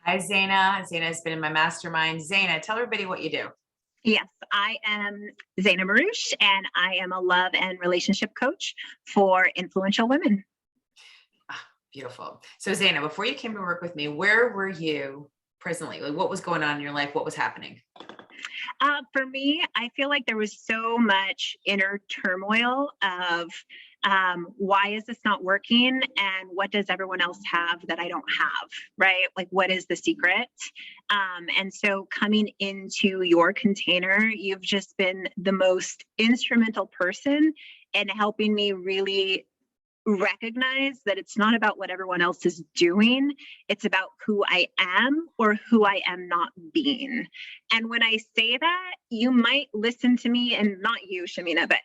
Hi, Zaina. Zaina has been in my mastermind. Zaina, tell everybody what you do. Yes, I am Zeina Marrush, and I am a love and relationship coach for influential women. Ah, beautiful. So, Zaina, before you came to work with me, where were you presently? Like, what was going on in your life? What was happening? For me, I feel like there was so much inner turmoil of why is this not working and what does everyone else have that I don't have, right? Like, what is the secret? And so, coming into your container, you've just been the most instrumental person in helping me really recognize that it's not about what everyone else is doing. It's about who I am or who I am not being. And when I say that, you might listen to me, and not you, Shamina, but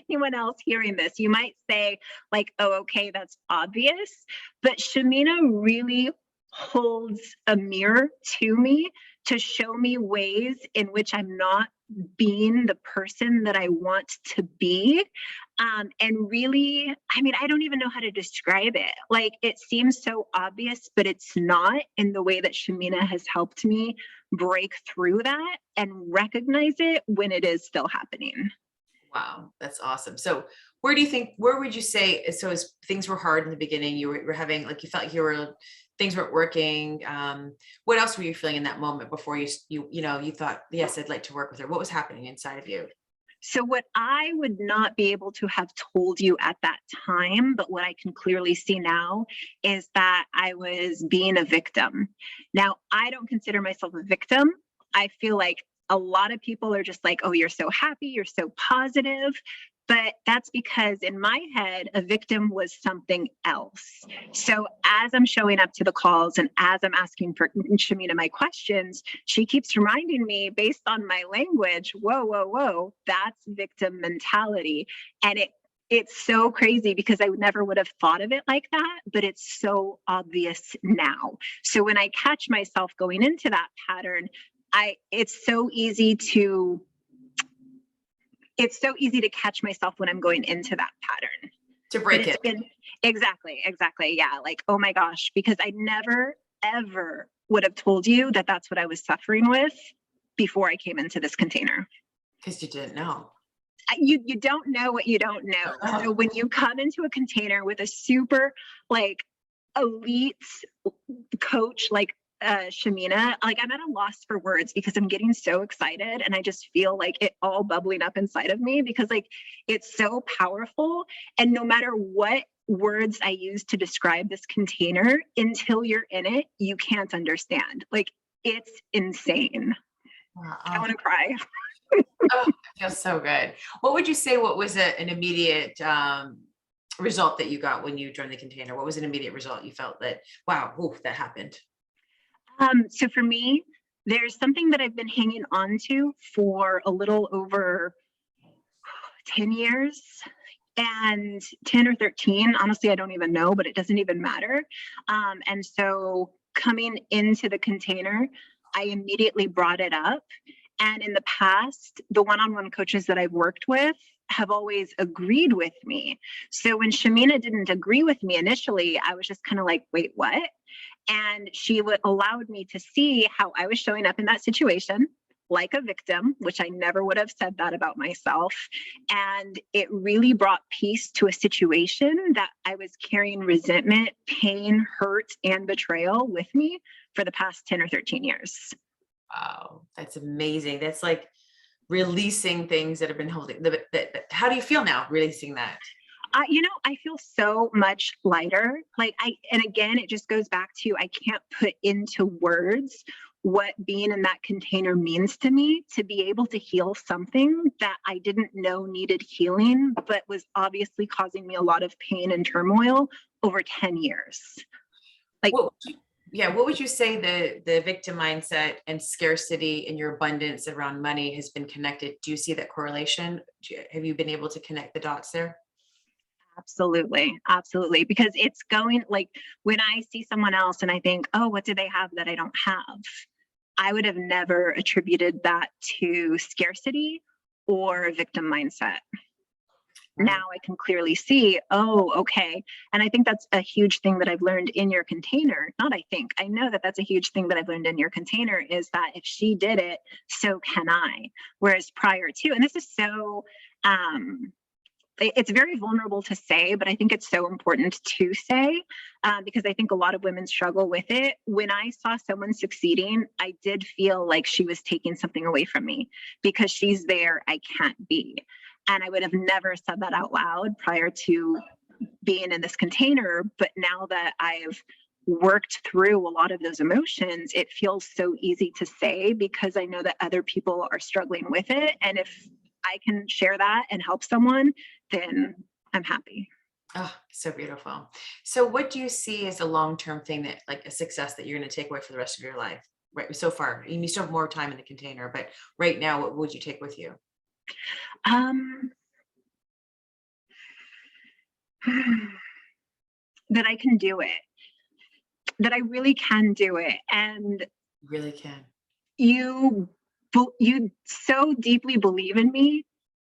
anyone else hearing this, you might say, like, oh, okay, that's obvious. But Shamina really holds a mirror to me to show me ways in which I'm not being the person that I want to be. And really, I mean, I don't even know how to describe it. Like, it seems so obvious, but it's not, in the way that Shamina has helped me break through that and recognize it when it is still happening. Wow, that's awesome. So, where would you say, so as things were hard in the beginning, you were having, like, you felt like things weren't working. What else were you feeling in that moment before you thought, yes, I'd like to work with her? What was happening inside of you? So, what I would not be able to have told you at that time, but what I can clearly see now, is that I was being a victim. Now, I don't consider myself a victim. I feel like a lot of people are just like, oh, you're so happy, you're so positive. But that's because in my head, a victim was something else. So as I'm showing up to the calls and as I'm asking for Shamina my questions, she keeps reminding me, based on my language, whoa, whoa, whoa, that's victim mentality. And it's so crazy because I never would have thought of it like that, but it's so obvious now. So when I catch myself going into that pattern, it's so easy to catch myself when I'm going into that pattern. To But break it's it. been exactly. Yeah. Like, oh my gosh, because I never, ever would have told you that that's what I was suffering with before I came into this container. Because you didn't know. You don't know what you don't know. So when you come into a container with a super, like, elite coach like Shamina, like, I'm at a loss for words because I'm getting so excited and I just feel like it all bubbling up inside of me because, like, it's so powerful. And no matter what words I use to describe this container, until you're in it, you can't understand. Like, it's insane. I Wow. want to cry. Oh, it feels so good. What would you say, what was an immediate result that you got when you joined the container? What was an immediate result you felt that, wow, ooh, that happened? So for me, there's something that I've been hanging on to for a little over 10 years, and 10 or 13. Honestly, I don't even know, but it doesn't even matter. And so coming into the container, I immediately brought it up. And in the past, the one-on-one coaches that I've worked with have always agreed with me. So when Shamina didn't agree with me initially, I was just kind of like, wait, what? And she allowed me to see how I was showing up in that situation like a victim, which I never would have said that about myself. And it really brought peace to a situation that I was carrying resentment, pain, hurt, and betrayal with me for the past 10 or 13 years. Wow, that's amazing. That's like releasing things that have been holding. How do you feel now releasing that? I feel so much lighter. And again, it just goes back to, I can't put into words what being in that container means to me, to be able to heal something that I didn't know needed healing, but was obviously causing me a lot of pain and turmoil over 10 years. Like, What would you say the victim mindset and scarcity and your abundance around money has been connected? Do you see that correlation? Have you been able to connect the dots there? absolutely, absolutely. Because it's going, like, when I see someone else and I think, oh, what do they have that I don't have? I would have never attributed that to scarcity or victim mindset. Now I can clearly see, oh, okay. And I think that's a huge thing that I've learned in your container. Not I think, I know that that's a huge thing that I've learned in your container, is that if she did it, so can I. Whereas prior to, and this is so, it's very vulnerable to say, but I think it's so important to say, because I think a lot of women struggle with it. When I saw someone succeeding, I did feel like she was taking something away from me because she's there, I can't be. And I would have never said that out loud prior to being in this container. But now that I've worked through a lot of those emotions, it feels so easy to say because I know that other people are struggling with it. And if I can share that and help someone, then I'm happy. Oh, so beautiful. So what do you see as a long-term thing, that like a success that you're going to take away for the rest of your life? Right. So far, you still have more time in the container, but right now, what would you take with you? Um, that I can do it, that I really can do it. And You really can. you you so deeply believe in me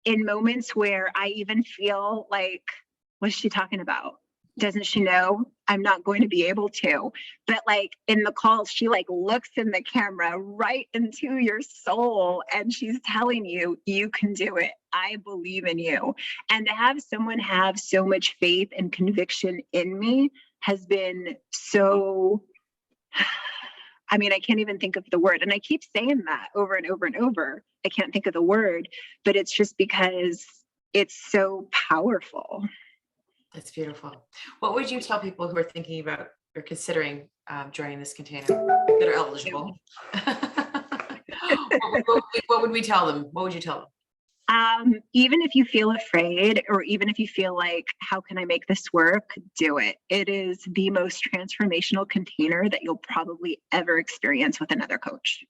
in moments where I even feel like, what's she talking about? Doesn't she know I'm not going to be able to? But like in the call, she like looks in the camera right into your soul and she's telling you, you can do it. I believe in you. And to have someone have so much faith and conviction in me has been so, I mean, I can't even think of the word. And I keep saying that over and over and over. I can't think of the word, but it's just because it's so powerful. That's beautiful. What would you tell people who are thinking about or considering joining this container that are eligible? What would we tell them? What would you tell them? Even if you feel afraid, or even if you feel like, how can I make this work? Do it. It is the most transformational container that you'll probably ever experience with another coach.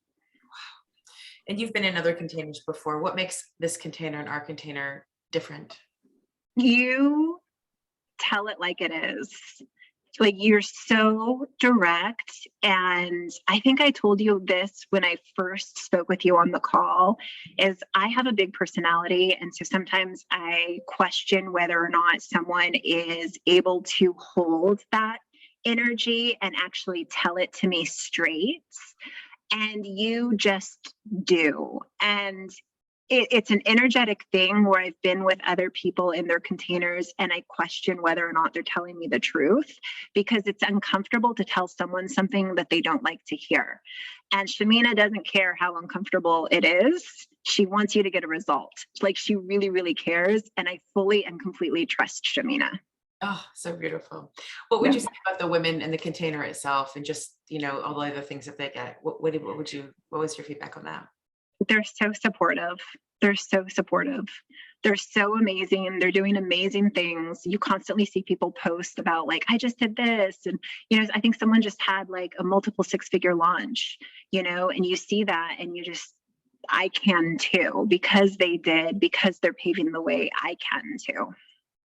And you've been in other containers before. What makes this container and our container different? You tell it like it is. Like, you're so direct. And I think I told you this when I first spoke with you on the call, is I have a big personality. And so sometimes I question whether or not someone is able to hold that energy and actually tell it to me straight. And you just do. And it's an energetic thing where I've been with other people in their containers and I question whether or not they're telling me the truth, because it's uncomfortable to tell someone something that they don't like to hear. And Shamina doesn't care how uncomfortable it is. She wants you to get a result. Like, she really, really cares. And I fully and completely trust Shamina. Oh, so beautiful. What would you say about the women in the container itself, and just, all the other things that they get? What was your feedback on that? They're so supportive. They're so supportive. They're so amazing. They're doing amazing things. You constantly see people post about like, I just did this. And, I think someone just had like a multiple 6-figure launch, and you see that and you just, I can too, because they did, because they're paving the way, I can too.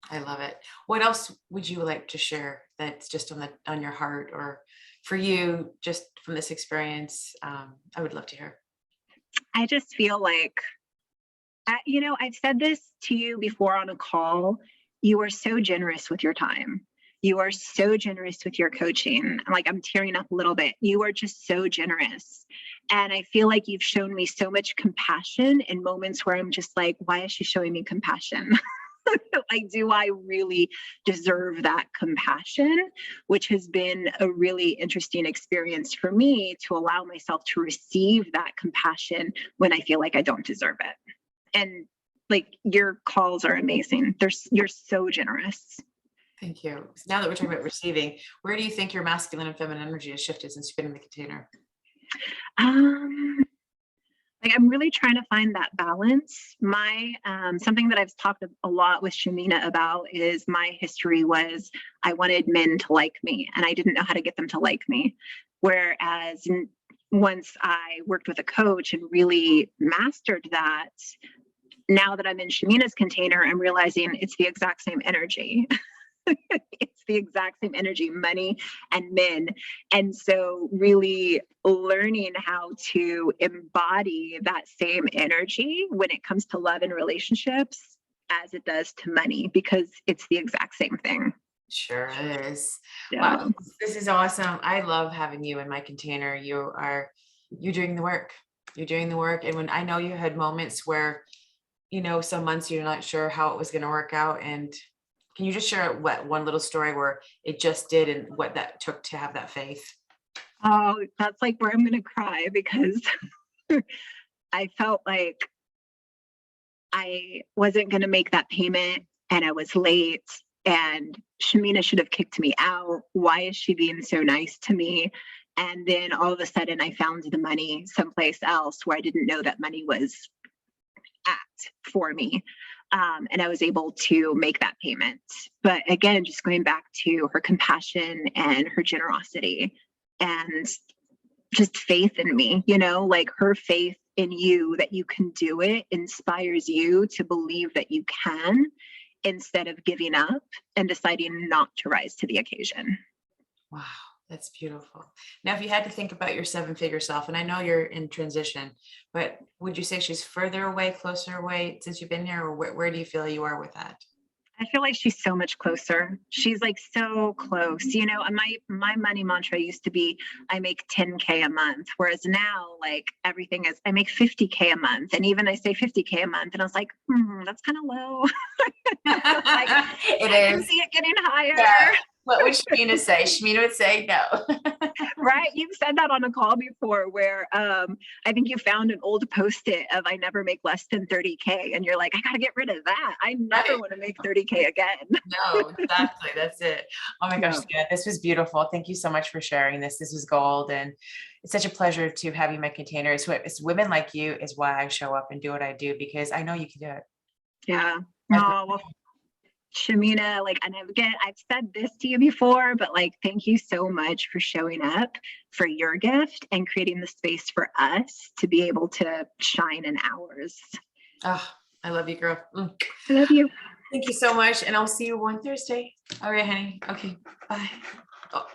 I love it. What else would you like to share that's just on your heart, or for you, just from this experience? I would love to hear. I just feel like, I've said this to you before on a call. You are so generous with your time. You are so generous with your coaching. Like, I'm tearing up a little bit. You are just so generous. And I feel like you've shown me so much compassion in moments where I'm just like, why is she showing me compassion? Like, do I really deserve that compassion? Which has been a really interesting experience for me, to allow myself to receive that compassion when I feel like I don't deserve it. And like, your calls are amazing. You're so generous. Thank you. Now that we're talking about receiving, where do you think your masculine and feminine energy has shifted since you've been in the container? Like, I'm really trying to find that balance. My something that I've talked a lot with Shamina about is my history was I wanted men to like me and I didn't know how to get them to like me. Whereas once I worked with a coach and really mastered that, now that I'm in Shamina's container, I'm realizing it's the exact same energy. It's the exact same energy, money and men. And so really learning how to embody that same energy when it comes to love and relationships as it does to money, because it's the exact same thing. Sure is. Wow, Yeah. this is awesome. I love having you in my container. You're doing the work. You're doing the work. And when I know you had moments where, some months you're not sure how it was going to work out. And can you just share what one little story where it just did and what that took to have that faith? Oh, that's like where I'm going to cry, because I felt like I wasn't going to make that payment and I was late, and Shamina should have kicked me out. Why is she being so nice to me? And then all of a sudden I found the money someplace else where I didn't know that money was at for me. And I was able to make that payment. But again, just going back to her compassion and her generosity and just faith in me, like her faith in you that you can do it inspires you to believe that you can, instead of giving up and deciding not to rise to the occasion. Wow, that's beautiful. Now, if you had to think about your seven-figure self, and I know you're in transition, but would you say she's further away, closer away since you've been here, or where do you feel you are with that? I feel like she's so much closer. She's like so close. And my money mantra used to be I make 10K a month, whereas now like everything is I make 50K a month. And even I say 50K a month, and I was like, that's kind of low. Like It I can is. see it getting higher. Yeah. What would Shamina say? Shamina would say no. Right? You've said that on a call before where I think you found an old post-it of I never make less than 30K, and you're like, I gotta get rid of that. I never Right. want to make 30K again. No, exactly. That's it. Oh my gosh, Yeah. Zeina, this was beautiful. Thank you so much for sharing this. This was gold. And it's such a pleasure to have you in my container. It's women like you is why I show up and do what I do, because I know you can do it. Yeah. That's Oh, well, Shamina, like, and again, I've said this to you before, but like, thank you so much for showing up for your gift and creating the space for us to be able to shine in ours. Oh, I love you, girl. I love you. Thank you so much. And I'll see you on Thursday. All right, honey. Okay. Bye. Oh.